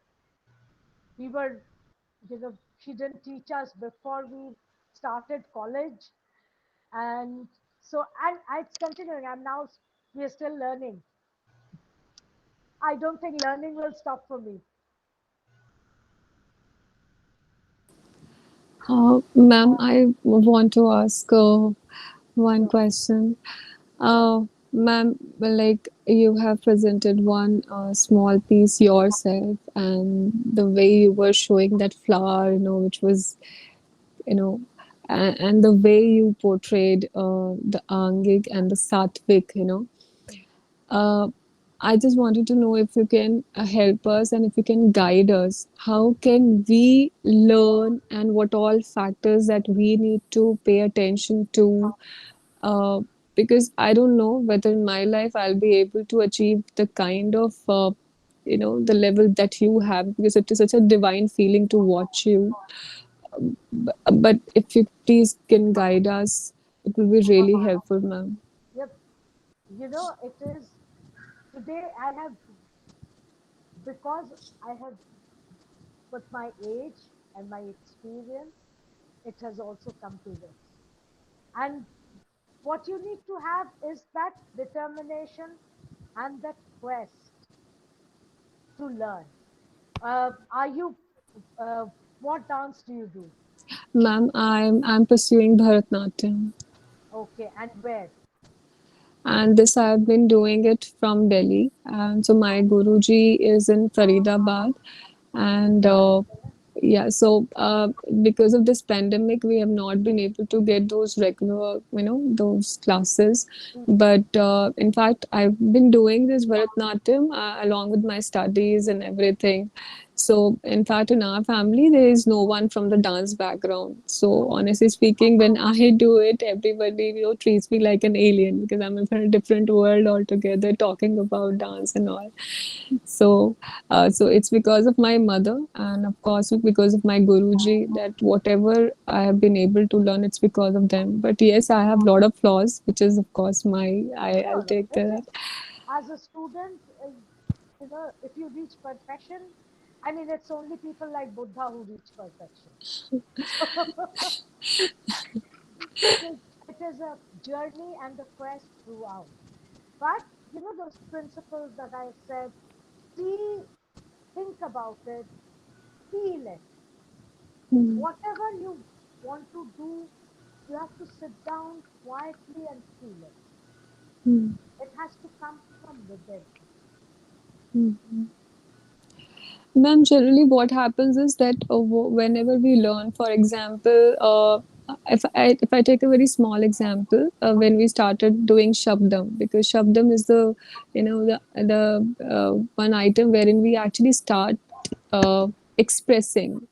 we were, she didn't teach us before we started college. And so, and it's continuing. We're still learning. I don't think learning will stop for me. Ma'am, I want to ask one question. Ma'am, well, like you have presented one small piece yourself, and the way you were showing that flower, which was, you know, and the way you portrayed the Angik and the Satvik, uh, I just wanted to know if you can help us and if you can guide us. How can we learn and what all factors that we need to pay attention to? Uh, because I don't know whether in my life I'll be able to achieve the kind of, the level that you have, because it is such a divine feeling to watch you. But if you please can guide us, it will be really helpful, ma'am. Yep. It is today I have, because I have, with my age and my experience, it has also come to this. And what you need to have is that determination and that quest to learn. Are you, uh, what dance do you do? Ma'am, I'm pursuing Bharatnatyam. Okay, and where? And this I've been doing it from Delhi. And so my Guruji is in Faridabad. And yeah, so because of this pandemic, we have not been able to get those regular, those classes. But in fact, I've been doing this Bharatnatyam along with my studies and everything. So, in fact, in our family, there is no one from the dance background. So, honestly speaking, when I do it, everybody, treats me like an alien because I'm in a different world altogether, talking about dance and all. So, so it's because of my mother and of course because of my Guruji that whatever I have been able to learn, it's because of them. But yes, I have a lot of flaws, which is of course No, I'll no. take It that. is, as a student, if you reach perfection, I mean, it's only people like Buddha who reach perfection. It is a journey and a quest throughout. But those principles that I said, see, think about it, feel it. Mm, Whatever you want to do, you have to sit down quietly and feel it. mm, It has to come from within. mm. Ma'am, generally what happens is that whenever we learn, for example, if I take a very small example, when we started doing Shabdam, because Shabdam is the one item wherein we actually start expressing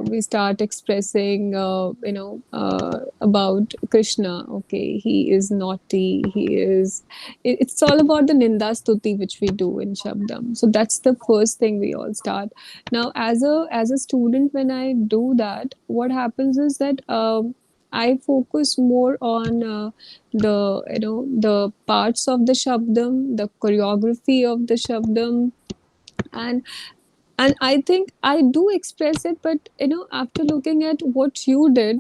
we start expressing about Krishna. Okay, he is naughty, it's all about the ninda stuti which we do in Shabdam. So that's the first thing we all start. Now as a student, when I do that, what happens is that I focus more on the parts of the Shabdam, the choreography of the Shabdam, and I think I do express it, but after looking at what you did,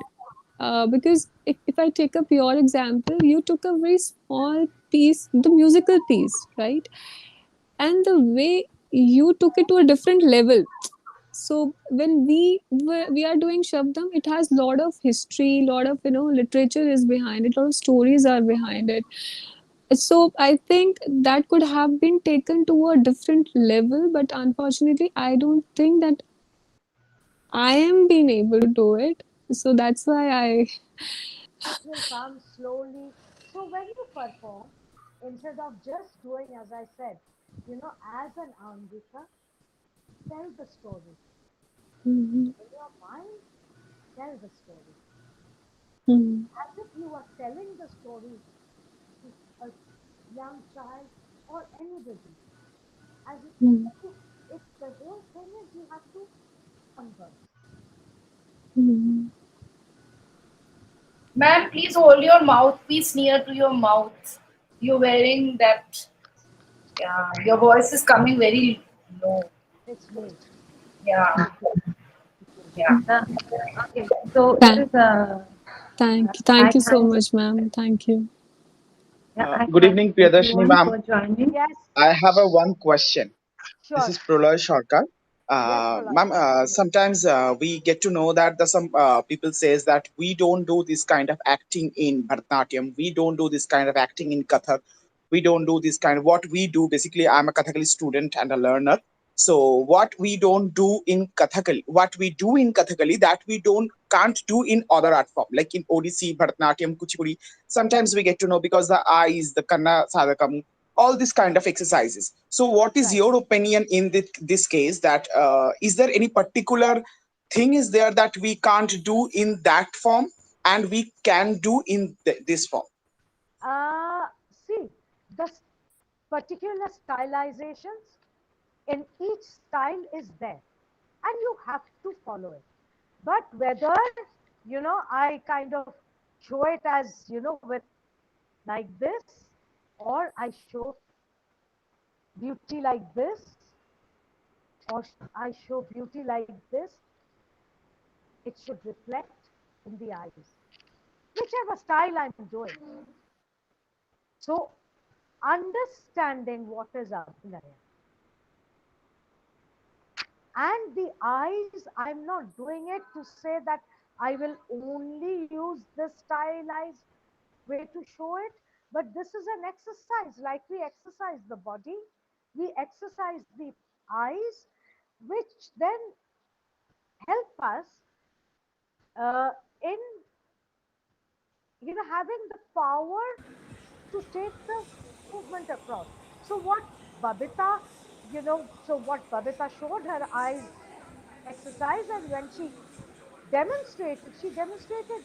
because if I take a pure example, you took a very small piece, the musical piece, right? And the way you took it to a different level. So when we are doing Shabdam, it has a lot of history, lot of literature is behind it, lot of stories are behind it. So I think that could have been taken to a different level, but unfortunately, I don't think that I am being able to do it. So that's why I. It will come slowly. So when you perform, instead of just doing, as I said, as an Angika, tell the story. Mhm, In your mind, tell the story. mhm, As if you are telling the story to a young child or anybody. As if mhm, it's the whole thing is you have to converse. mhm. Ma'am, please hold your mouthpiece near to your mouth. You're wearing that. Yeah, your voice is coming very low. It's me. Yeah, yeah. Okay, so it Thank, is thank I you so thank much, ma'am. Thank you. I Good thank evening, Priyadarshini everyone ma'am. for joining. Yes, I have a one question. This sure. is Prolay Sharkar. Ma'am, sometimes we get to know that some people says that we don't do this kind of acting in Bharatanatyam, we don't do this kind of acting in Kathak, we don't do this kind of what we do. Basically, I'm a Kathakali student and a learner. So what we don't do in Kathakali, what we do in Kathakali, that we don't can't do in other art form, like in Odissi, Bharatanatyam, Kuchipudi. Sometimes we get to know because the eyes, the Kanna Sadakam, all this kind of exercises. So what is your opinion in this case, that is there any particular thing is there that we can't do in that form and we can do in this form? See, the particular stylizations in each style is there and you have to follow it. But whether, I kind of show it as, with like this, or I show beauty like this, or I show beauty like this, it should reflect in the eyes, whichever style I'm doing. So, understanding what is Abhinaya and the eyes, I'm not doing it to say that I will only use this stylized way to show it, but this is an exercise. Like we exercise the body, we exercise the eyes, which then help us in having the power to take the movement across. So what Babita, so what Babita showed her eyes exercise, and when she demonstrated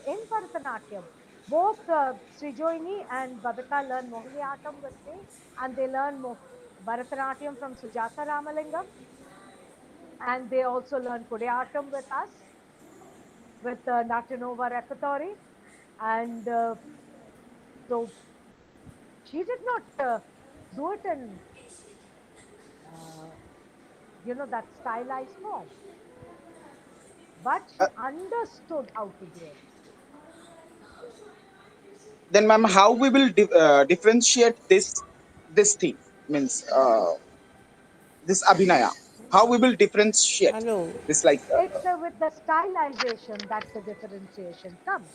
in Bharatanatyam. Both Srijaini and Babita learn Mohini Attam with me, and they learn Bharatanatyam from Sujata Ramalingam, and they also learn Kudayattam with us, with the Natyanova repertory. And so she did not do it in, that stylized form, but she understood how to do it. Then ma'am, how we will differentiate this thing, means this abhinaya, how we will differentiate this, like It's with the stylization that the differentiation comes.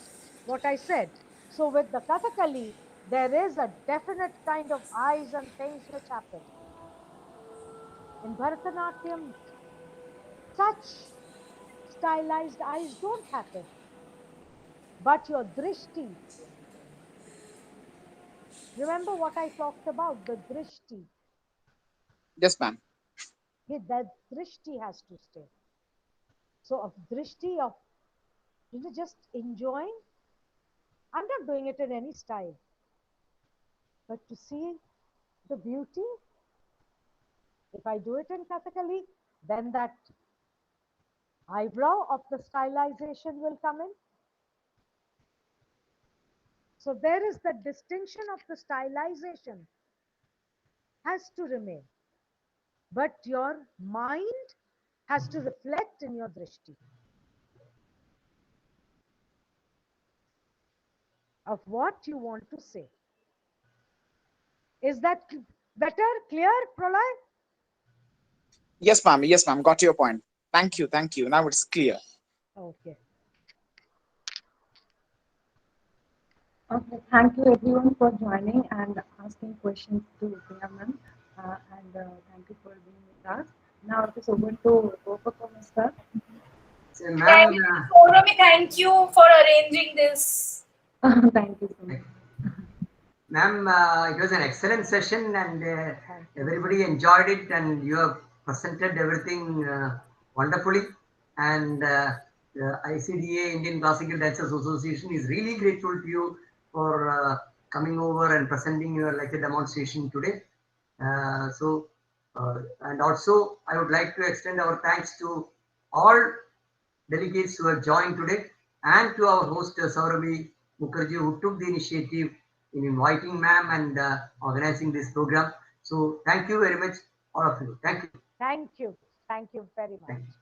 What I said. So with the Kathakali, there is a definite kind of eyes and things which happen. In Bharatanatyam, such stylized eyes don't happen. But your drishti, remember what I talked about, the drishti. yes ma'am. That drishti has to stay. So of drishti of just enjoying, I'm not doing it in any style, but to see the beauty. If I do it in Kathakali, then that eyebrow of the stylization will come in. So there is the distinction of the stylization has to remain. But your mind has to reflect in your drishti of what you want to say. Is that better, clear, Pralay? Yes ma'am, yes ma'am, got your point. Thank you, now it's clear. Okay. Okay, thank you everyone for joining and asking questions to Priya ma'am. And thank you for being with us. Now it is open to co-performance, sir. So, ma'am, Saurabhi, thank you for arranging this. Thank you so much. ma'am, it was an excellent session and everybody enjoyed it, and you have presented everything wonderfully. And the ICDA, Indian Classical Dancers Association, is really grateful to you for coming over and presenting your lecture demonstration today. And also I would like to extend our thanks to all delegates who have joined today, and to our host Saurabhi Mukherjee, who took the initiative in inviting ma'am and organizing this program. So thank you very much, all of you. Thank you. Thank you. Thank you very much. Thank you.